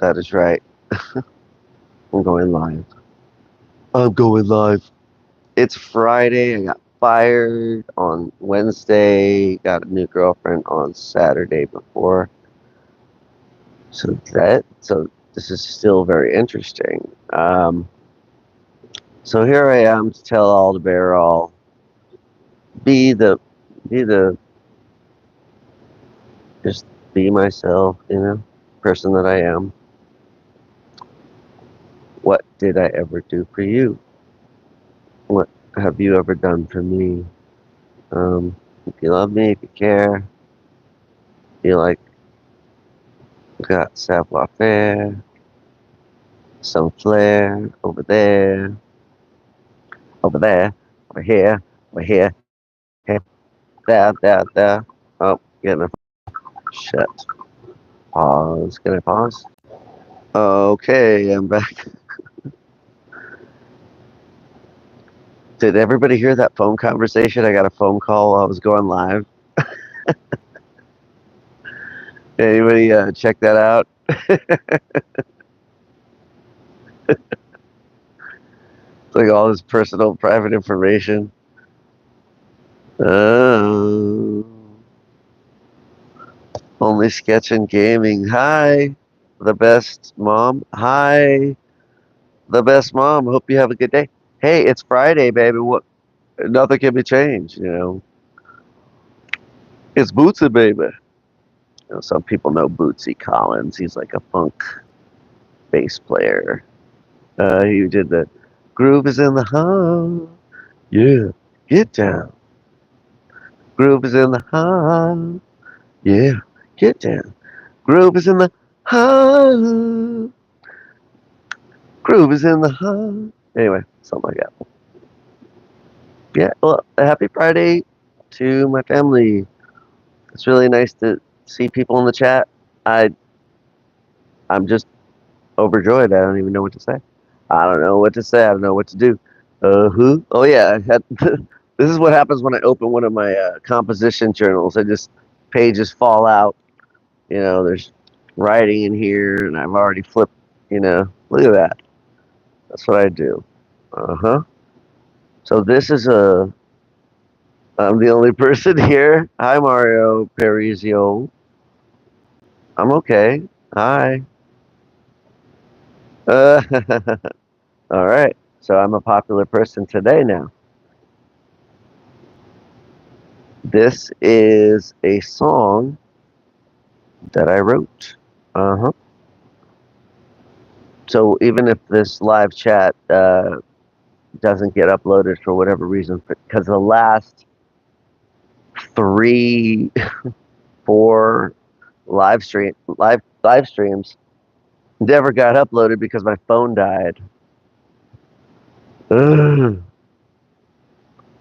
That is right. I'm going live. I'm going live. It's Friday. I got fired on Wednesday. Got a new girlfriend on Saturday before. So this is still very interesting. So here I am to tell all to bear all. Be the be the just be myself, person that I am. What did I ever do for you? What have you ever done for me? If you love me, if you care, you like got savoir faire, some flair over there, over here, over here, here, there. Oh, getting a shit. Pause. Can I pause? Okay, I'm back. Did everybody hear that phone conversation? I got a phone call while I was going live. Anybody check that out? Like all this personal, private information. Oh, only sketch and gaming. Hi, the best mom. Hi, the best mom. Hope you have a good day. Hey, it's Friday, baby. What? Nothing can be changed. It's Bootsy, baby. Some people know Bootsy Collins. He's like a funk bass player. He did the groove is in the heart. Yeah, get down. Groove is in the heart. Yeah, get down. Groove is in the heart. Groove is in the heart. Anyway, something like that. Yeah, well, happy Friday to my family. It's really nice to see people in the chat. I I'm just overjoyed. I don't even know what to say. I don't know what to say. I don't know what to do. Who? Oh yeah, this is what happens when I open one of my composition journals. I just pages fall out. There's writing in here, and I've already flipped. Look at that. That's what I do. Uh huh. So this is a. I'm the only person here. Hi, Mario Parisio. I'm okay. Hi. Uh, all right. So I'm a popular person today now. This is a song that I wrote. Uh huh. So even if this live chat doesn't get uploaded for whatever reason, because the last three, four live streams never got uploaded because my phone died. Ugh.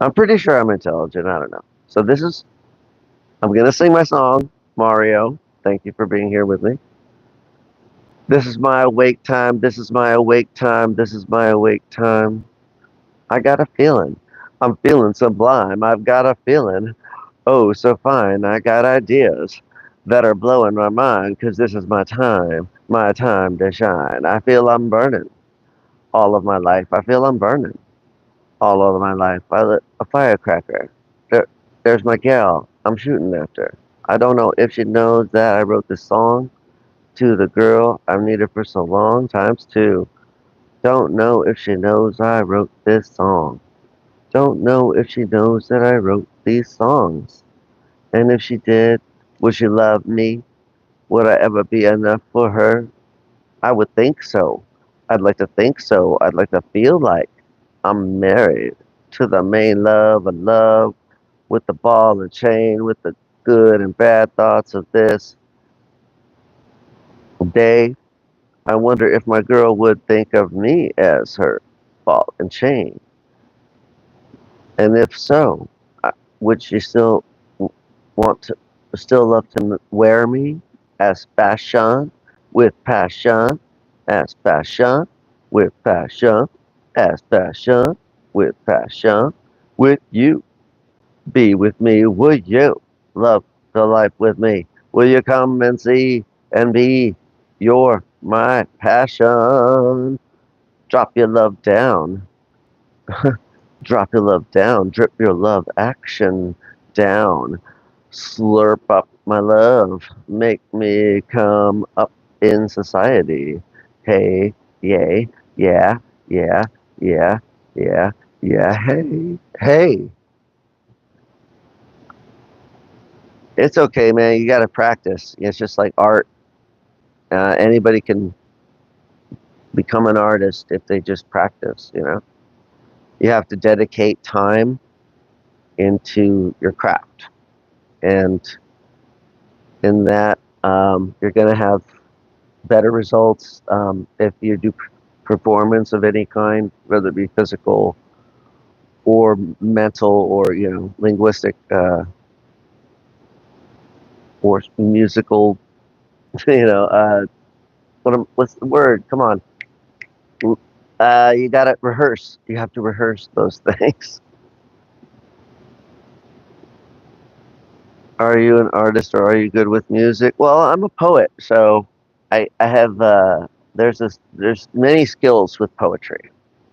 I'm pretty sure I'm intelligent. I don't know. So I'm gonna sing my song, Mario. Thank you for being here with me. This is my awake time. This is my awake time. This is my awake time. I got a feeling. I'm feeling sublime. I've got a feeling. Oh, so fine. I got ideas that are blowing my mind because this is my time to shine. I feel I'm burning all of my life. I feel I'm burning all of my life. I lit a firecracker. There's my gal I'm shooting after. I don't know if she knows that I wrote this song to the girl I've needed for so long, times two. Don't know if she knows I wrote this song. Don't know if she knows that I wrote these songs. And if she did, would she love me? Would I ever be enough for her? I would think so. I'd like to think so. I'd like to feel like I'm married to the main love of love with the ball and chain, with the good and bad thoughts of this day. I wonder if my girl would think of me as her ball and chain. And if so, would she still want to, still love to wear me as fashion, with passion, as fashion, with passion, as fashion, with passion, with you? Be with me, would you? Love the life with me. Will you come and see and be? You're my passion. Drop your love down. Drop your love down. Drip your love action down. Slurp up my love. Make me come up in society. Hey, yay, yeah, yeah, yeah, yeah, yeah, hey, hey. It's okay, man. You got to practice. It's just like art. Anybody can become an artist if they just practice, you know? You have to dedicate time into your craft. And in that, you're going to have better results if you do performance of any kind, whether it be physical or mental or, you know, linguistic or musical, you know, what's the word? Come on. You got to rehearse. You have to rehearse those things. Are you an artist or are you good with music? Well, I'm a poet, so I have there's many skills with poetry.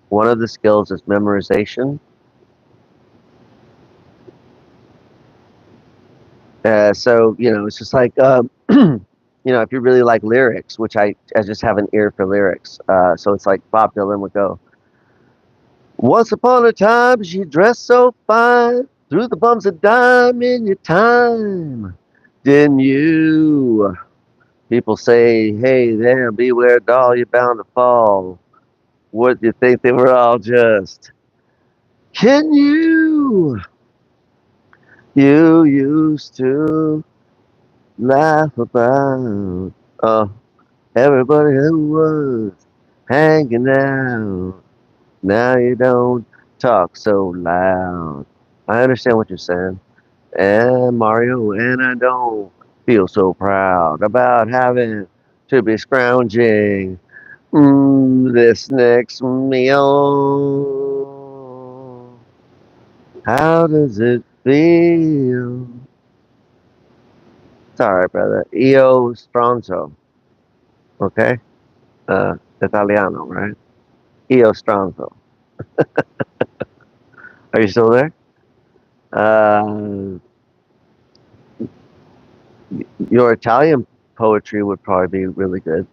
One of the skills is memorization. So you know, it's just like you know, if you really like lyrics, which I just have an ear for lyrics. So it's like Bob Dylan would go, "Once upon a time, she dressed so fine, threw the bums a dime in your time, didn't you?" People say, "Hey there, beware, doll, you're bound to fall." What do you think they were all just? Can you? You used to laugh about everybody who was hanging out. Now you don't talk so loud. I understand what you're saying. And Mario, and I don't feel so proud about having to be scrounging this next meal. How does it feel? It's all right, brother. Io Stronzo, okay? Italiano, right? Io Stronzo. Are you still there? Uh, your Italian poetry would probably be really good,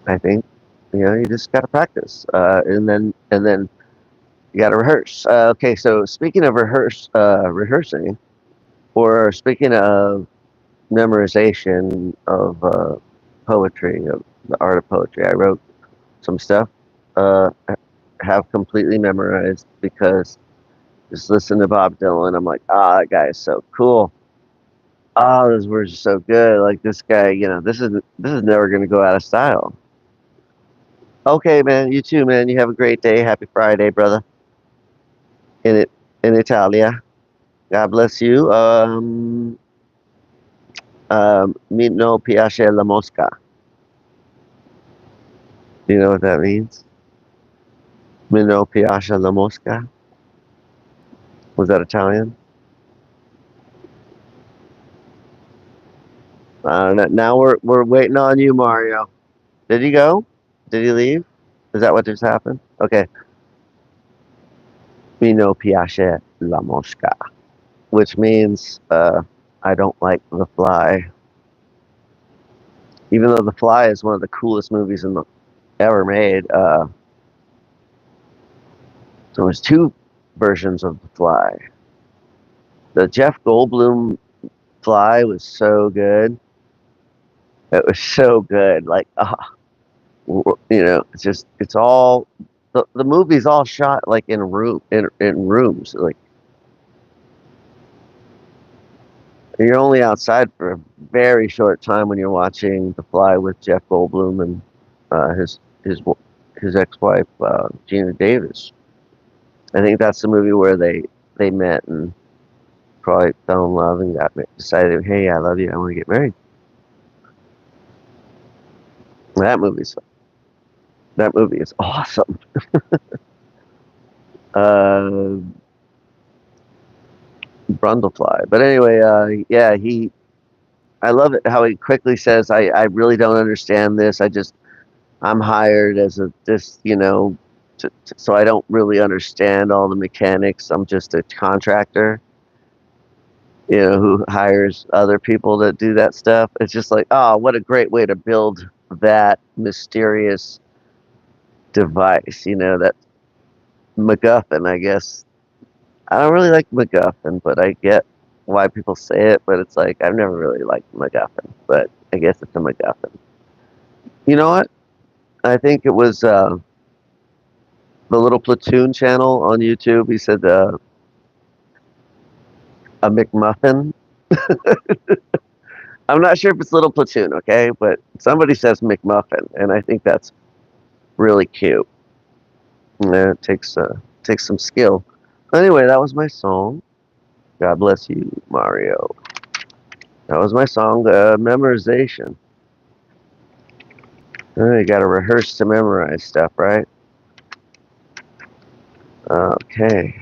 I think. You know, you just gotta practice, and then you gotta rehearse. Okay, so speaking of rehearsing, or speaking of memorization of poetry, of the art of poetry, I wrote some stuff. Have completely memorized because just listen to Bob Dylan. I'm like, that guy is so cool. Those words are so good. Like this guy, you know, this is never gonna go out of style. Okay, man. You too, man. You have a great day. Happy Friday, brother. In it in Italia. God bless you. Mi no piace la mosca. Do you know what that means? Mi no piace la mosca. Was that Italian? Now we're waiting on you, Mario. Did he go? Did he leave? Is that what just happened? Okay. Mi no piace la mosca, which means I don't like The Fly. Even though The Fly is one of the coolest movies ever made. There was two versions of The Fly. The Jeff Goldblum Fly was so good. It was so good. Like, you know, it's all the movie's all shot like in rooms. Like you're only outside for a very short time when you're watching The Fly with Jeff Goldblum and his ex-wife Gina Davis. I think that's the movie where they met and probably fell in love and decided, hey, I love you, I want to get married. That movie's that movie is awesome. Uh, Brundlefly. But anyway, yeah, I love it how he quickly says, I really don't understand this. I'm hired as a this, so I don't really understand all the mechanics. I'm just a contractor, who hires other people to do that stuff. It's just like, oh, what a great way to build that mysterious device, that MacGuffin, I guess. I don't really like MacGuffin, but I get why people say it, but it's like, I've never really liked MacGuffin, but I guess it's a MacGuffin. You know what? I think it was the Little Platoon channel on YouTube. He said a McMuffin. I'm not sure if it's Little Platoon, okay, but somebody says McMuffin, and I think that's really cute. Yeah, it takes some skill. Anyway, that was my song. God bless you, Mario. That was my song, memorization. You got to rehearse to memorize stuff, right? Okay.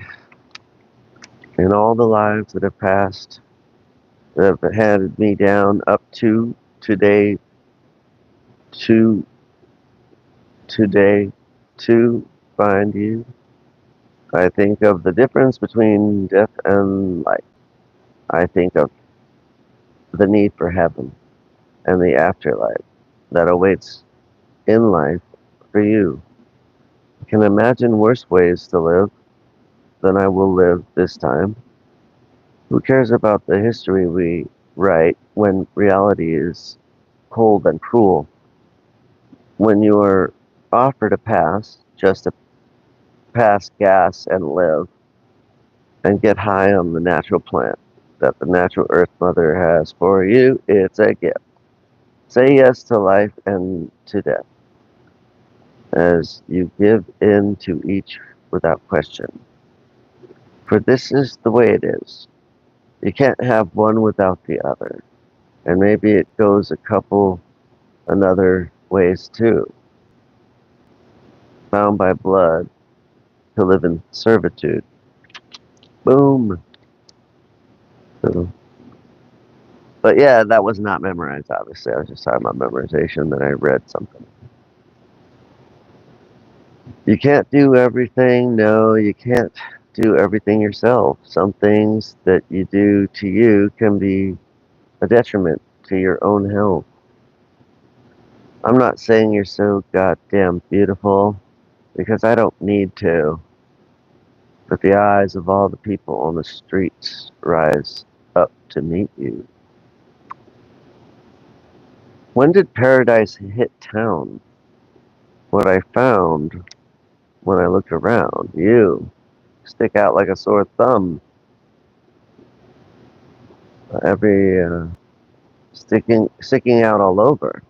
In all the lives that have passed, that have handed me down up to today, to today, to find you, I think of the difference between death and life. I think of the need for heaven and the afterlife that awaits in life for you. I can imagine worse ways to live than I will live this time. Who cares about the history we write when reality is cold and cruel? When you are offered a pass, just to pass gas and live, and get high on the natural plant that the natural earth mother has for you, it's a gift. Say yes to life and to death, as you give in to each without question. For this is the way it is. You can't have one without the other. And maybe it goes a couple another ways too. Bound by blood to live in servitude. Boom. So, but yeah, that was not memorized, obviously. I was just talking about memorization, then I read something. You can't do everything. No, you can't do everything yourself. Some things that you do to you can be a detriment to your own health. I'm not saying you're so goddamn beautiful, because I don't need to, but the eyes of all the people on the streets rise up to meet you. When did paradise hit town? What I found when I looked around, you stick out like a sore thumb. Every sticking out all over.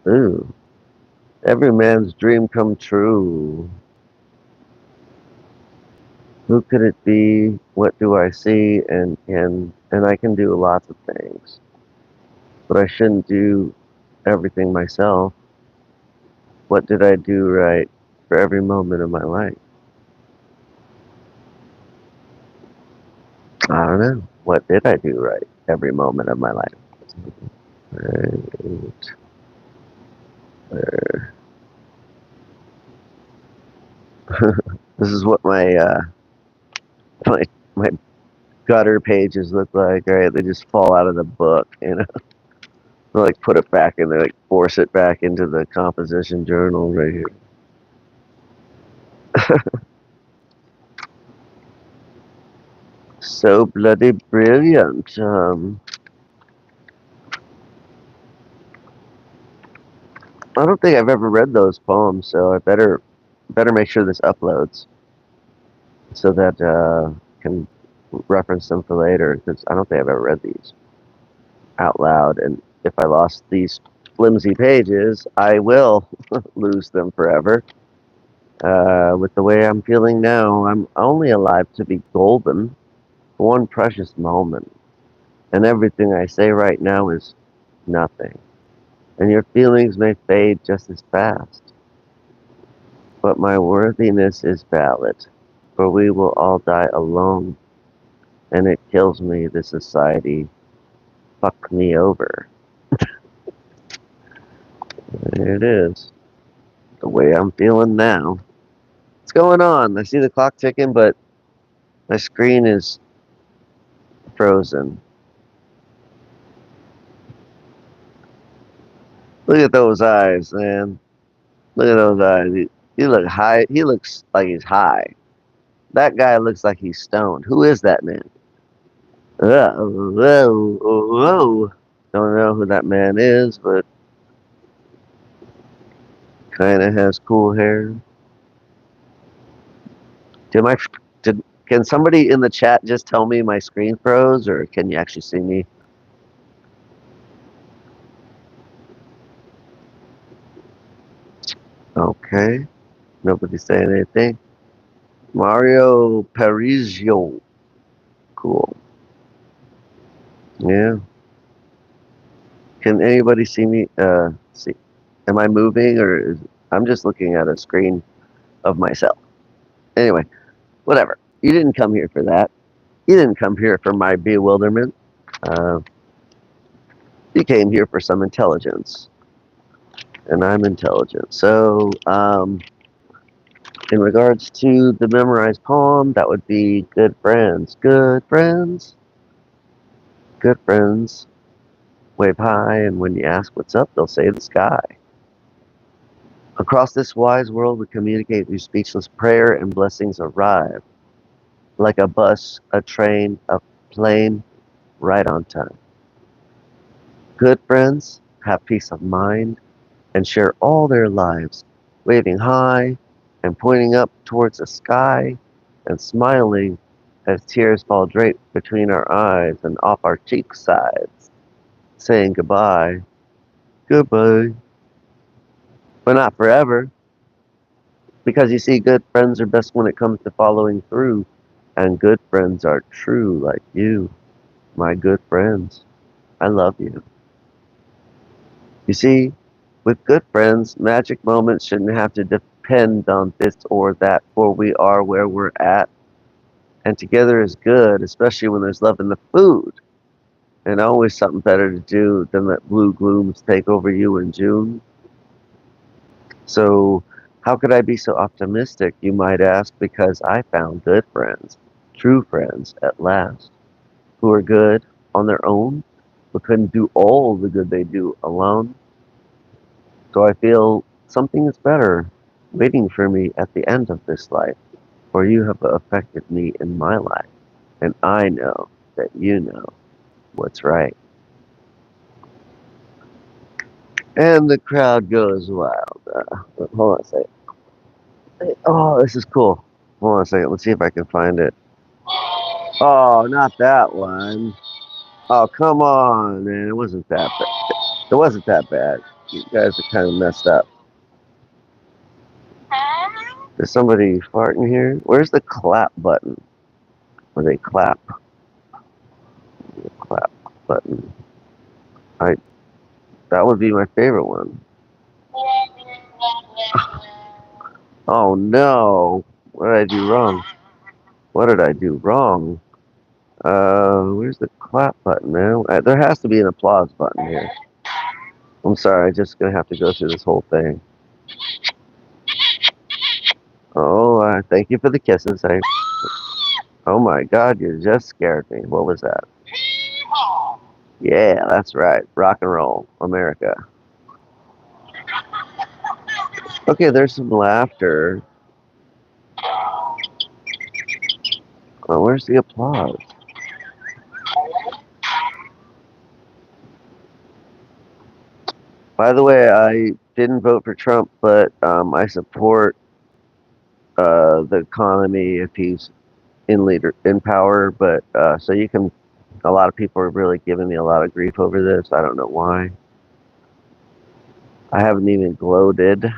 Ooh, every man's dream come true. Who could it be? What do I see? And I can do lots of things, but I shouldn't do everything myself. What did I do right for every moment of my life? I don't know. What did I do right every moment of my life? Right there. This is what my my gutter pages look like. Right, they just fall out of the book. They like put it back and they like force it back into the composition journal right here. So bloody brilliant. I don't think I've ever read those poems, so I better make sure this uploads so that can reference them for later, because I don't think I've ever read these out loud. And if I lost these flimsy pages, I will lose them forever. With the way I'm feeling now, I'm only alive to be golden for one precious moment, and everything I say right now is nothing. And your feelings may fade just as fast, but my worthiness is valid, for we will all die alone, and it kills me, the society fuck me over. There it is. The way I'm feeling now. What's going on? I see the clock ticking, but my screen is frozen. Look at those eyes, man. Look at those eyes. He look high. He looks like he's high. That guy looks like he's stoned. Who is that man? Whoa. Don't know who that man is, but kind of has cool hair. Did my did Can somebody in the chat just tell me my screen froze, or can you actually see me? Okay, nobody's saying anything. Mario Parisio, cool. Yeah. Can anybody see me? See, am I moving, or I'm just looking at a screen of myself? Anyway, whatever. You didn't come here for that. You didn't come here for my bewilderment. Uh, you came here for some intelligence, and I'm intelligent. So, in regards to the memorized poem, that would be good friends. Good friends. Good friends. Wave high, and when you ask what's up, they'll say the sky. Across this wise world, we communicate through speechless prayer, and blessings arrive. Like a bus, a train, a plane, right on time. Good friends have peace of mind and share all their lives, waving high and pointing up towards the sky and smiling as tears fall draped between our eyes and off our cheek sides, saying goodbye, goodbye, but not forever, because you see, good friends are best when it comes to following through, and good friends are true like you, my good friends. I love you. You see, with good friends, magic moments shouldn't have to depend on this or that, for we are where we're at. And together is good, especially when there's love in the food. And always something better to do than let blue glooms take over you in June. So, how could I be so optimistic, you might ask? Because I found good friends, true friends at last, who are good on their own, but couldn't do all the good they do alone. So I feel something is better waiting for me at the end of this life, for you have affected me in my life, and I know that you know what's right. And the crowd goes wild. Hold on a second. Oh, this is cool. Hold on a second. Let's see if I can find it. Oh, not that one. Oh, come on, man. It wasn't that bad. It wasn't that bad. You guys are kind of messed up. Is somebody farting here? Where's the clap button? Where they clap? Clap button. I That would be my favorite one. Oh no! What did I do wrong? What did I do wrong? Where's the clap button, man? There has to be an applause button here. I'm sorry, I'm just gonna have to go through this whole thing. Oh, thank you for the kisses. Oh my God, you just scared me. What was that? Yeah, that's right. Rock and roll, America. Okay, there's some laughter. Oh, where's the applause? By the way, I didn't vote for Trump, but I support the economy if he's in power. But so you can, a lot of people are really giving me a lot of grief over this. I don't know why. I haven't even gloated.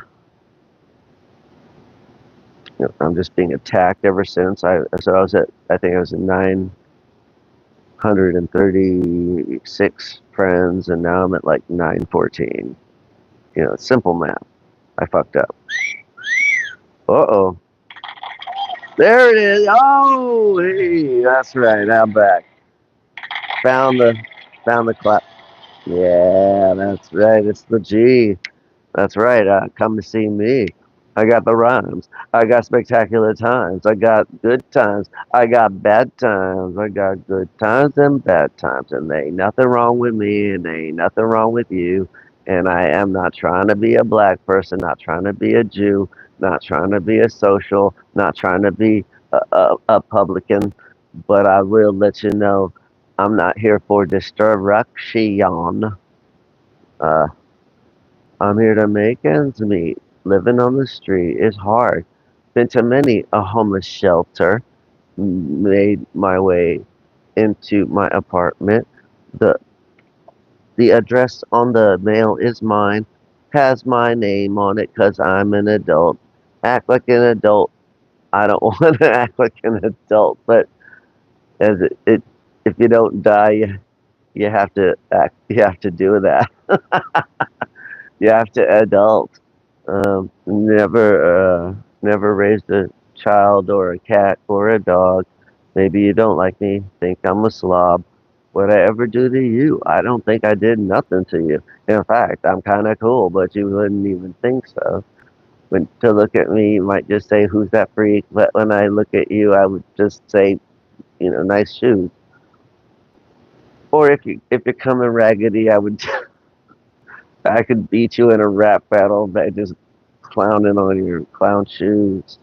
I'm just being attacked ever since. I was at, I think I was at 936 friends, and now I'm at like 914. It's simple math. I fucked up. Uh-oh. There it is. Oh, hey, that's right. I'm back. Found the found the clap. Yeah, that's right. It's the G. That's right. Come to see me. I got the rhymes. I got spectacular times. I got good times. I got bad times. I got good times and bad times. And there ain't nothing wrong with me and there ain't nothing wrong with you. And I am not trying to be a black person, not trying to be a Jew, not trying to be a social, not trying to be a publican. But I will let you know I'm not here for destruction. Uh, I'm here to make ends meet. Living on the street is hard. Been to many a homeless shelter. Made my way into my apartment. The the address on the mail is mine. Has my name on it 'cause I'm an adult. Act like an adult. I don't want to act like an adult, but as if you don't die, you have to act. You have to do that. You have to adult. Never raised a child or a cat or a dog. Maybe you don't like me, think I'm a slob. What I ever do to you? I don't think I did nothing to you. In fact, I'm kind of cool, but you wouldn't even think so. When to look at me, you might just say, "Who's that freak?" But when I look at you, I would just say, "Nice shoes." Or if you're coming raggedy, I could beat you in a rap battle by just clowning on your clown shoes.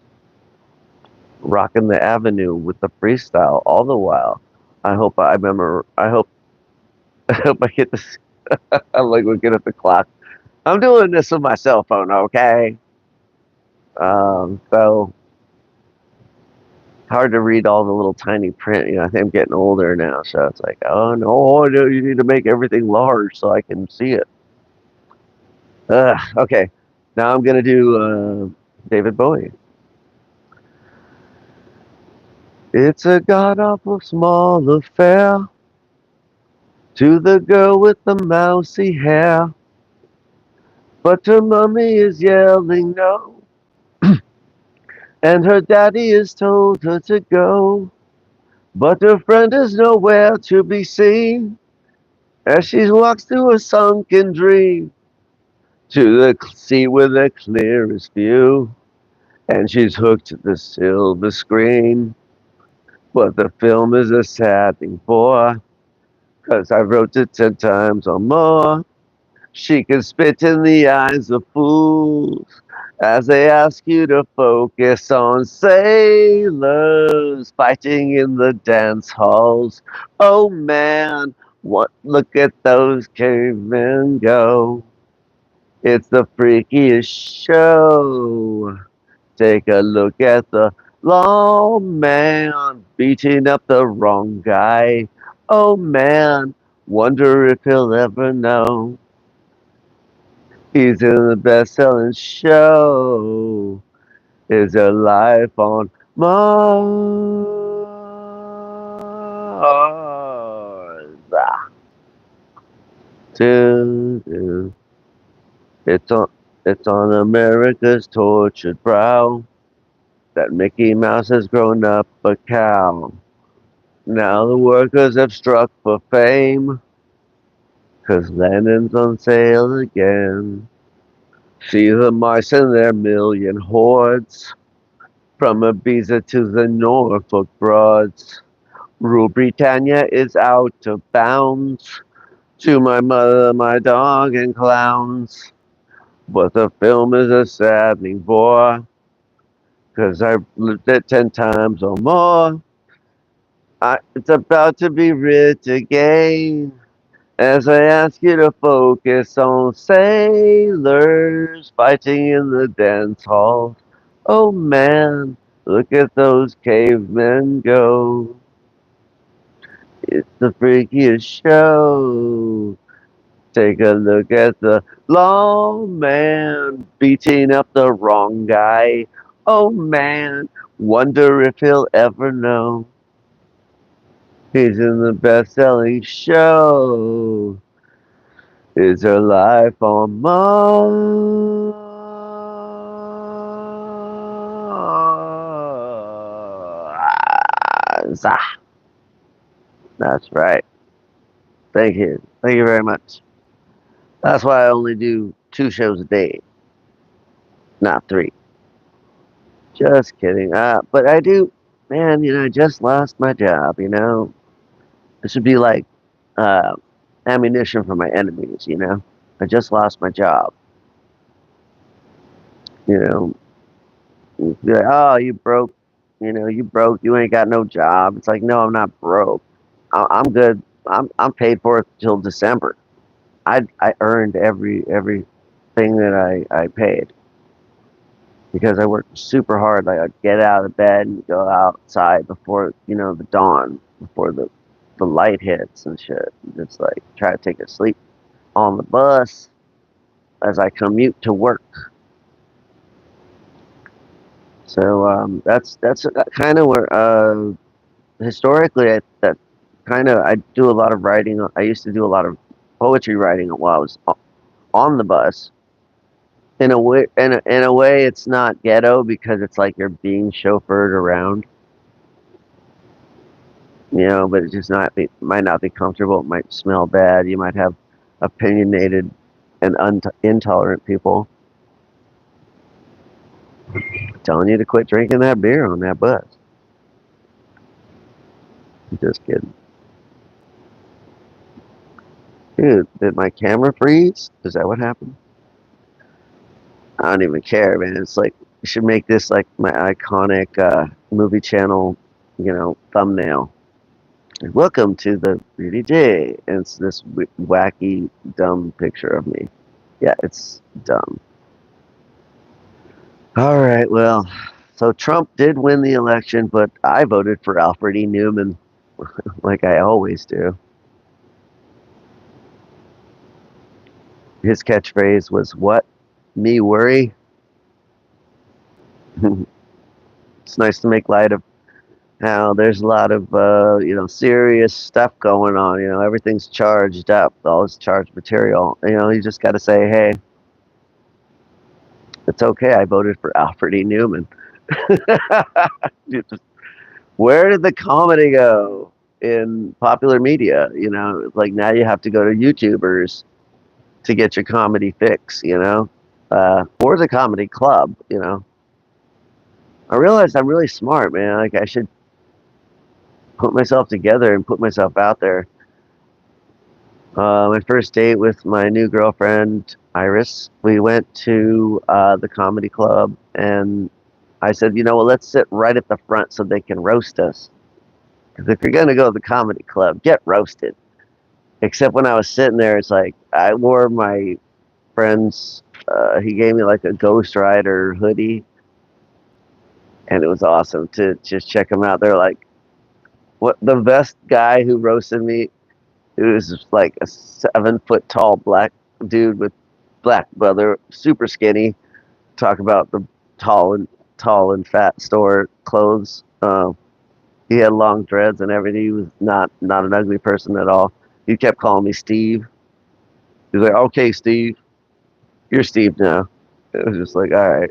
Rocking the avenue with the freestyle all the while. I hope I remember. I hope I get this. I'm like looking at the clock. I'm doing this with my cell phone, okay? So hard to read all the little tiny print. I think I'm getting older now, so it's like, oh no, you need to make everything large so I can see it. Okay, now I'm gonna do David Bowie. It's a god awful small affair to the girl with the mousy hair. But her mummy is yelling no, and her daddy has told her to go. But her friend is nowhere to be seen as she walks through a sunken dream to the sea with the clearest view. And she's hooked to the silver screen. But the film is a sad thing for, 'cause I wrote it 10 times or more. She can spit in the eyes of fools as they ask you to focus on sailors fighting in the dance halls. Oh man, look at those cavemen go. It's the freakiest show. Take a look at the lawman beating up the wrong guy. Oh man, wonder if he'll ever know. He's in the best-selling show. Is a life on Mars? Do, do. It's on, it's on America's tortured brow that Mickey Mouse has grown up a cow. Now the workers have struck for fame, 'cause Lennon's on sale again. See the mice in their million hordes, from Ibiza to the Norfolk Broads. Rule Britannia is out of bounds. To my mother, my dog, and clowns. But the film is a saddening bore, 'cause I've lived it 10 times or more. It's about to be writ again, as I ask you to focus on sailors fighting in the dance halls. Oh man, look at those cavemen go. It's the freakiest show. Take a look at the lawman beating up the wrong guy. Oh man, wonder if he'll ever know. He's in the best-selling show. Is her life on Mars? That's right. Thank you very much. That's why I only do 2 shows a day, not 3. Just kidding. But I do, man. I just lost my job. This would be like uh, ammunition for my enemies. I just lost my job. You know, you'd be like, oh, you broke. You broke. You ain't got no job. It's like, no, I'm not broke. I'm good. I'm paid for it till December. I earned everything that I paid because I worked super hard. Like I'd get out of bed and go outside before the dawn, before the light hits and shit. Just like try to take a sleep on the bus as I commute to work. So that's kind of where historically that kind of I do a lot of writing. I used to do a lot of poetry writing while I was on the bus. In a way, it's not ghetto because it's like you're being chauffeured around, but it just not be might not be comfortable. It might smell bad. You might have opinionated and intolerant people telling you to quit drinking that beer on that bus. Just kidding. Dude, did my camera freeze? Is that what happened? I don't even care, man. It's like you should make this like my iconic movie channel, thumbnail. Welcome to the Rudy J. And it's this wacky, dumb picture of me. Yeah, it's dumb. All right, well, so Trump did win the election, but I voted for Alfred E. Newman, like I always do. His catchphrase was, "What? Me worry?" It's nice to make light of how there's a lot of, serious stuff going on. Everything's charged up, all this charged material. You just got to say, hey, it's okay. I voted for Alfred E. Newman. Where did the comedy go in popular media? Like now you have to go to YouTubers to get your comedy fix, or the comedy club, I realized I'm really smart, man. Like I should put myself together and put myself out there. My first date with my new girlfriend, Iris, we went to the comedy club, and I said, let's sit right at the front so they can roast us. Because if you're going to go to the comedy club, get roasted. Except when I was sitting there, it's like I wore my friend's, he gave me like a Ghost Rider hoodie, and it was awesome to just check them out. They're like, what the best guy who roasted me, who was like a 7 foot tall black dude with black brother, super skinny. Talk about the tall and fat store clothes. He had long dreads and everything. He was not an ugly person at all. He kept calling me Steve. He was like, "Okay, Steve, you're Steve now." It was just like, all right.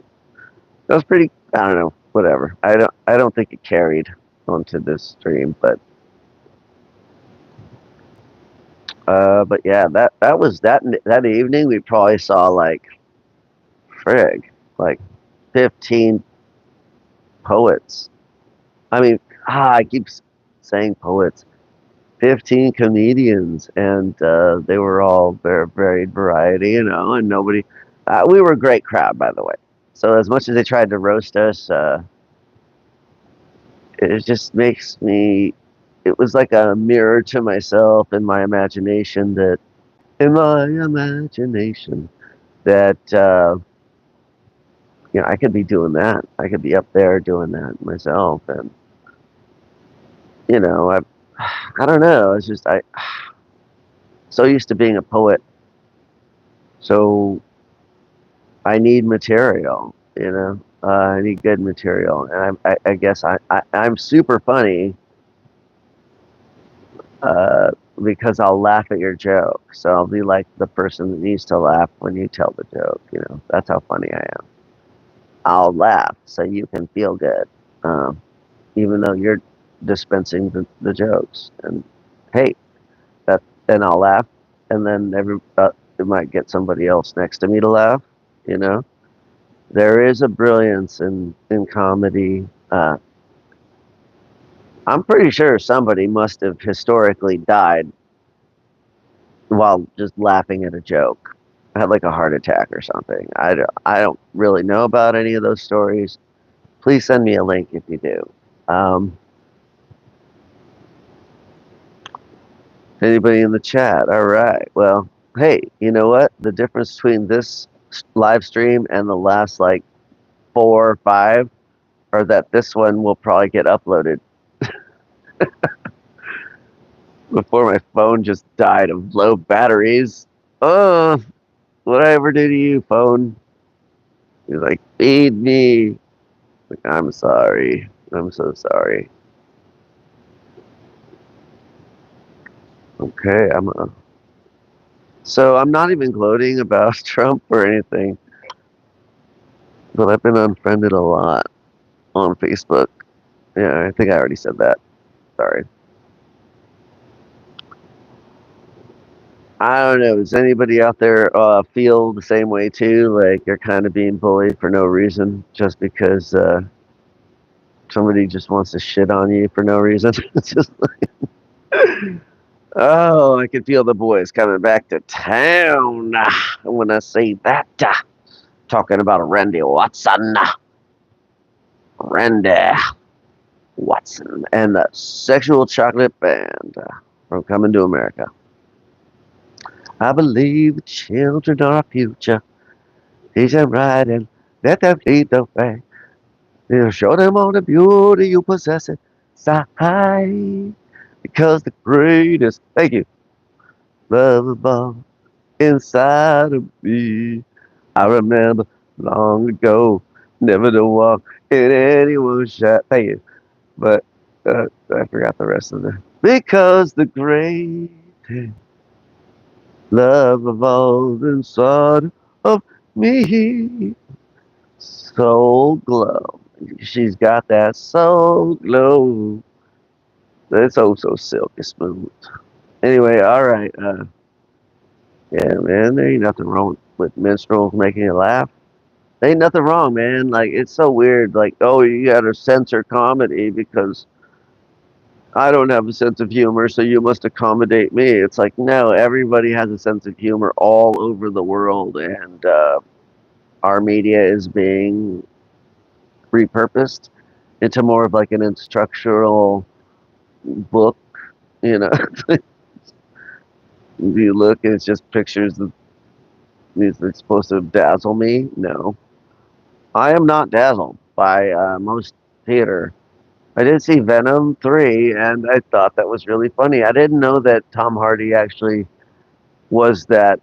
That was pretty. I don't know. Whatever. I don't think it carried onto this stream, but yeah, that was that evening. We probably saw like like 15 poets. I mean, I keep saying poets. 15 comedians, and they were all very varied variety, and nobody. We were a great crowd, by the way. So as much as they tried to roast us, it just makes me. It was like a mirror to myself in my imagination that I could be doing that. I could be up there doing that myself, and I I don't know. It's just I so used to being a poet, so I need material. I need good material, and I guess I'm super funny because I'll laugh at your joke. So I'll be like the person that needs to laugh when you tell the joke. That's how funny I am. I'll laugh so you can feel good, um, even though you're dispensing the jokes. And hey, that and I'll laugh, and then it might get somebody else next to me to laugh. You know, there is a brilliance in comedy. I'm pretty sure somebody must have historically died while just laughing at a joke. Had like a heart attack or something. I don't really know about any of those stories. Please send me a link if you do. Um, Anybody in the chat? All right. Well, hey, you know what? The difference between this live stream and the last like 4 or 5 are that this one will probably get uploaded before my phone just died of low batteries. Oh, what did I ever do to you, phone? He's like, feed me. Like, I'm sorry. I'm so sorry. Okay, so I'm not even gloating about Trump or anything, but I've been unfriended a lot on Facebook. Yeah, I think I already said that. Sorry. I don't know. Does anybody out there feel the same way too? Like you're kind of being bullied for no reason, just because somebody just wants to shit on you for no reason. It's just like, oh, I can feel the boys coming back to town when I say that. Talking about Randy Watson, Randy Watson, and the Sexual Chocolate Band from Coming to America. I believe the children are our future. Teach them right and let them lead the way. You show them all the beauty you possess inside. Because the greatest, thank you, love of all inside of me. I remember long ago, never to walk in anyone's shadow. Thank you. But I forgot the rest of the. Because the greatest love of all inside of me. Soul glow. She's got that soul glow. It's oh so silky smooth. Anyway, all right. Yeah, man, there ain't nothing wrong with minstrels making you laugh. There ain't nothing wrong, man. Like it's so weird. Like, oh, you gotta censor comedy because I don't have a sense of humor, so you must accommodate me. It's like, no, everybody has a sense of humor all over the world, and our media is being repurposed into more of like an instructional book. You know, you look and it's just pictures of it's supposed to dazzle me. No, I am not dazzled by most theater. I did see Venom 3 and I thought that was really funny. I didn't know that Tom Hardy actually was that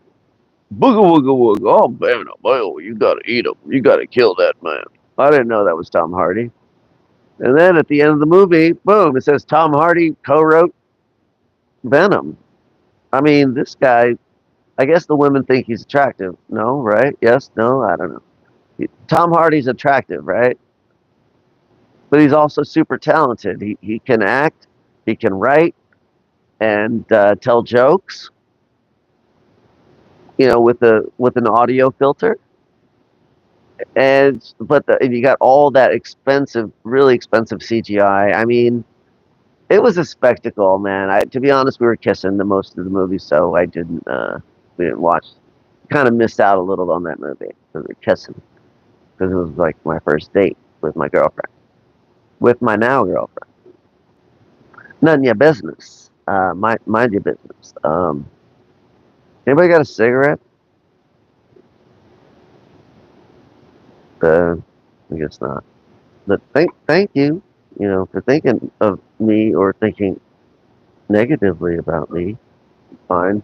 booga wooga wooga. Oh, Venom, oh, you gotta eat him. You gotta kill that man. I didn't know that was Tom Hardy. And then at the end of the movie, boom, it says Tom Hardy co-wrote Venom. I mean, this guy, I guess the women think he's attractive. No, right? Yes, no, I don't know. Tom Hardy's attractive, right? But he's also super talented. He can act, he can write, and tell jokes. You know, with an audio filter, and you got all that expensive, really expensive CGI. I mean, it was a spectacle, man. To be honest, we were kissing the most of the movie, so we didn't watch. Kind of missed out a little on that movie because we were kissing because it was like my first date with my girlfriend, with my now girlfriend. None of your business. Mind your business. Anybody got a cigarette? I guess not. But thank you, for thinking of me or thinking negatively about me. Fine.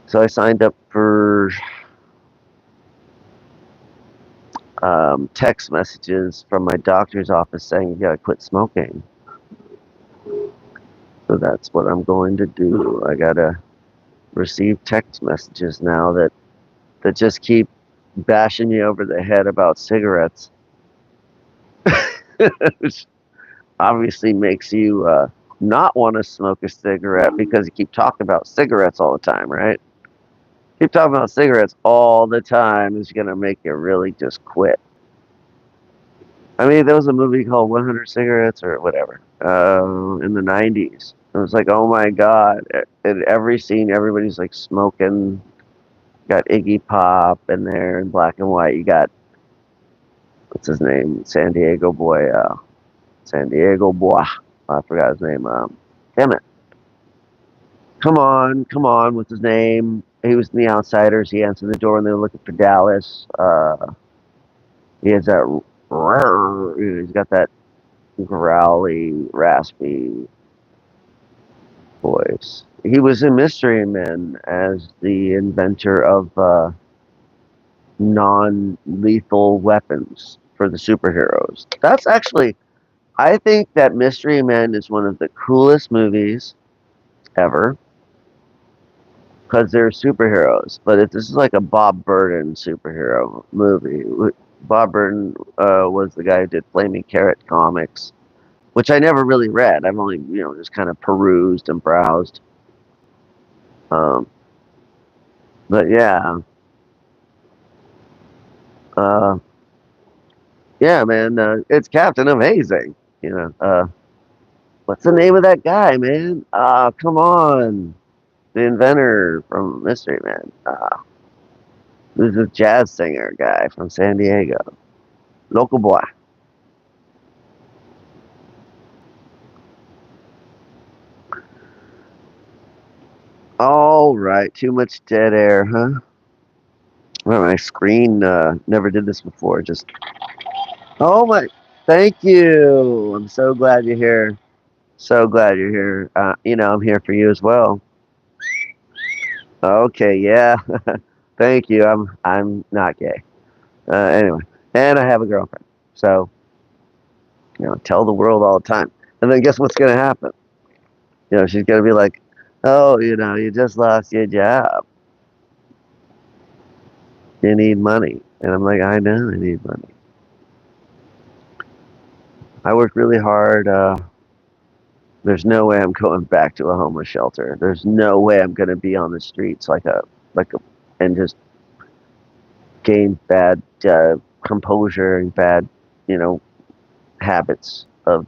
So I signed up for text messages from my doctor's office saying you gotta quit smoking. So that's what I'm going to do. I gotta receive text messages now that just keep bashing me over the head about cigarettes. Which obviously makes you not want to smoke a cigarette because you keep talking about cigarettes all the time, right? Keep talking about cigarettes all the time is going to make you really just quit. I mean, there was a movie called 100 Cigarettes or whatever in the 90s. It was like, oh my God. In every scene, everybody's like smoking. Got Iggy Pop in there in black and white. You got, what's his name? San Diego boy. San Diego boy. I forgot his name. Damn it. Come on. What's his name? He was in The Outsiders. He answered the door and they were looking for Dallas. He has that, he's got that growly, raspy voice. He was in Mystery Men as the inventor of non-lethal weapons for the superheroes. That's actually, I think that Mystery Men is one of the coolest movies ever because they're superheroes. But if this is like a Bob Burton superhero movie, Bob Burton was the guy who did Flaming Carrot comics, which I never really read. I've only, just kind of perused and browsed. Um, but uh, yeah, man, it's Captain Amazing. What's the name of that guy, man? Come on, the inventor from Mystery Man. Who's a jazz singer guy from San Diego, local boy. All right, too much dead air, huh? Well, my screen never did this before. Just oh my, thank you. I'm so glad you're here. So glad you're here. I'm here for you as well. Okay, yeah. Thank you. I'm not gay. Anyway, and I have a girlfriend. So, tell the world all the time. And then guess what's gonna happen? She's gonna be like, "Oh, you just lost your job. You need money." And I'm like, "I know I need money. I work really hard. There's no way I'm going back to a homeless shelter. There's no way I'm gonna be on the streets like a and just gain bad composure and bad, you know, habits of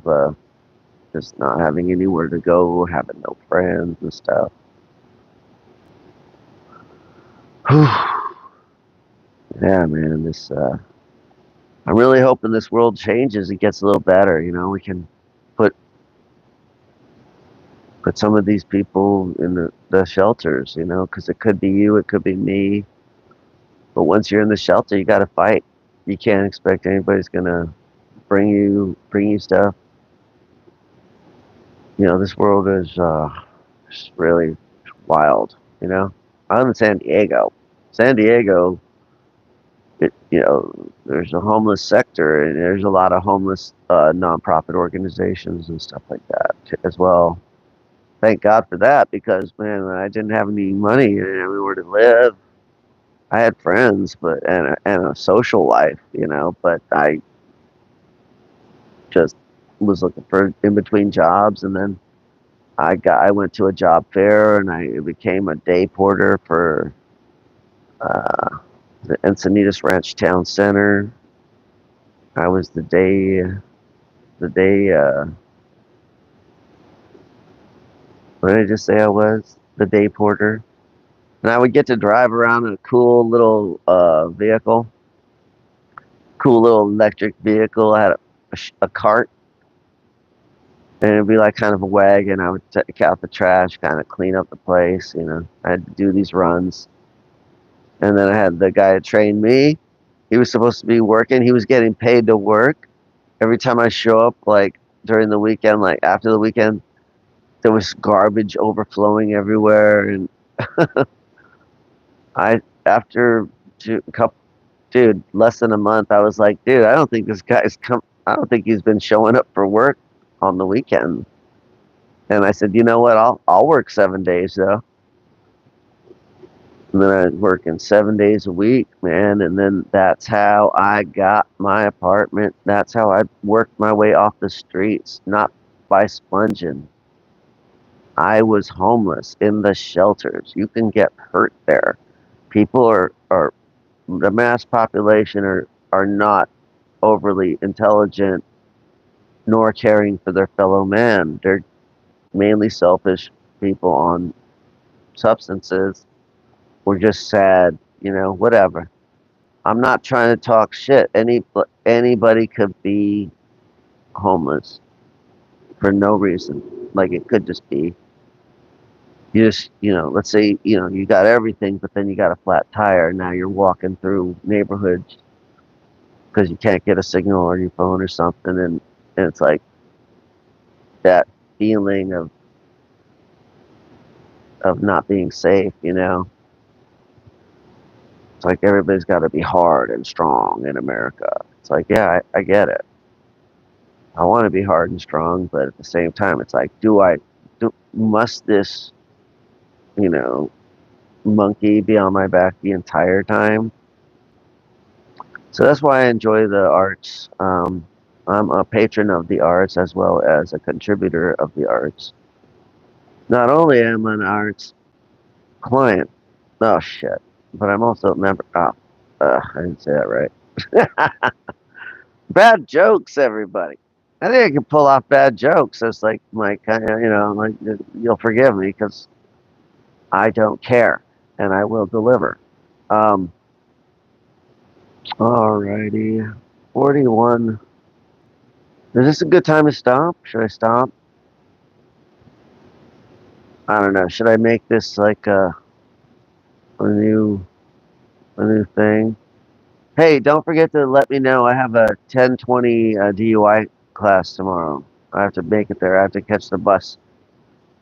just not having anywhere to go, having no friends and stuff." Yeah, man. I'm really hoping this world changes. It gets a little better. We can put put some of these people in the shelters. Because it could be you, it could be me. But once you're in the shelter, you got to fight. You can't expect anybody's gonna bring you stuff. This world is just really wild. I'm in San Diego. San Diego, there's a homeless sector and there's a lot of homeless nonprofit organizations and stuff like that as well. Thank God for that because man, I didn't have any money and anywhere to live. I had friends, but and a social life, but I just was looking for in between jobs, and then I went to a job fair and I became a day porter for uh, the Encinitas Ranch Town Center. I was the day. What did I just say? I was the day porter, and I would get to drive around in a cool little vehicle, cool little electric vehicle. I had a cart, and it'd be like kind of a wagon. I would take out the trash, kind of clean up the place. I had to do these runs, and then I had the guy that trained me. He was supposed to be working. He was getting paid to work. Every time I show up, like during the weekend, like after the weekend, there was garbage overflowing everywhere, and I after a couple, dude, less than a month, I was like, dude, I don't think this guy's come. I don't think he's been showing up for work on the weekend. And I said, you know what? I'll work 7 days though. And then I was working 7 days a week, man. And then that's how I got my apartment. That's how I worked my way off the streets, not by sponging. I was homeless in the shelters. You can get hurt there. People are the mass population are not overly intelligent nor caring for their fellow man. They're mainly selfish people on substances or just sad, whatever. I'm not trying to talk shit. Anybody could be homeless for no reason. Like it could just be you just, let's say, you got everything, but then you got a flat tire. And now you're walking through neighborhoods because you can't get a signal on your phone or something, and it's like that feeling of not being safe. It's like everybody's got to be hard and strong in America. It's like, yeah, I get it. I want to be hard and strong, but at the same time, it's like, must this, you know, monkey be on my back the entire time? So that's why I enjoy the arts. I'm a patron of the arts as well as a contributor of the arts. Not only am I an arts client, oh shit, but I'm also a member. Oh, I didn't say that right. Bad jokes, everybody. I think I can pull off bad jokes. That's like my kind of, like you'll forgive me because I don't care and I will deliver. Um, Alrighty, 41. Is this a good time to stop? Should I stop? I don't know. Should I make this like a new a new thing? Hey, don't forget to let me know. I have a 10:20 DUI class tomorrow. I have to make it there. I have to catch the bus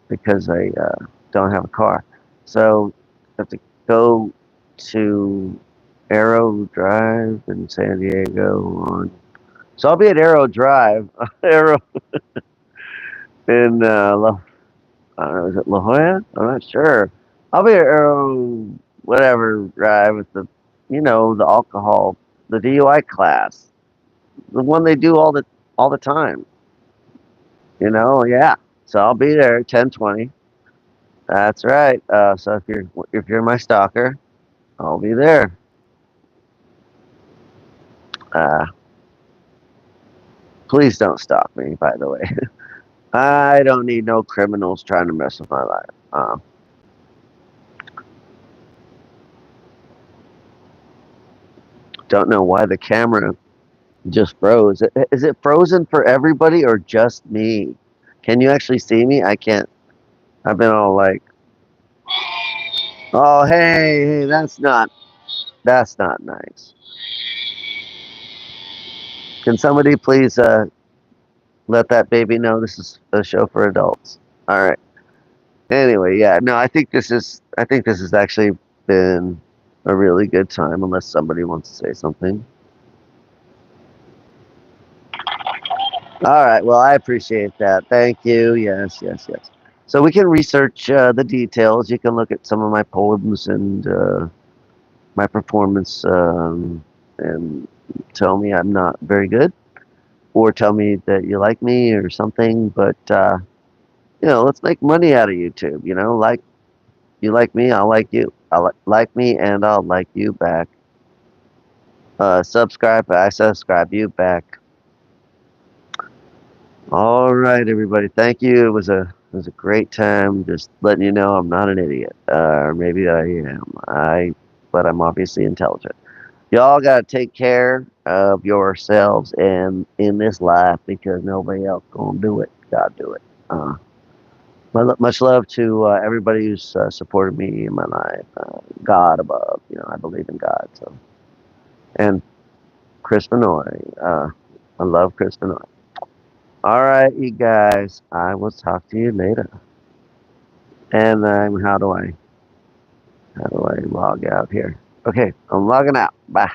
because I don't have a car. So I have to go to Arrow Drive in San Diego on. So I'll be at Arrow Drive, Arrow in I don't know, is it La Jolla? I'm not sure. I'll be at Arrow whatever Drive with the alcohol, the DUI class, the one they do all the time. Yeah. So I'll be there 10:20. That's right. So if you're my stalker, I'll be there. Uh, please don't stalk me. By the way, I don't need no criminals trying to mess with my life. Don't know why the camera just froze. Is it frozen for everybody or just me? Can you actually see me? I can't. I've been all like, oh hey, that's not nice. Can somebody please let that baby know this is a show for adults? All right. Anyway, yeah, no, I think this has actually been a really good time unless somebody wants to say something. All right. Well, I appreciate that. Thank you. Yes, yes, yes. So we can research the details. You can look at some of my poems and my performance and tell me I'm not very good or tell me that you like me or something. But, let's make money out of YouTube. Like you like me, I'll like you. Like me and I'll like you back. Subscribe, I subscribe you back. All right, everybody. Thank you. It was a great time. Just letting you know I'm not an idiot. Or maybe I am. But I'm obviously intelligent. Y'all gotta take care of yourselves and in this life because nobody else gonna do it. God do it. Much love to everybody who's supported me in my life. God above. I believe in God. So and Chris Venoy. I love Chris Venoy. All right, you guys. I will talk to you later. And how do I log out here? Okay, I'm logging out. Bye.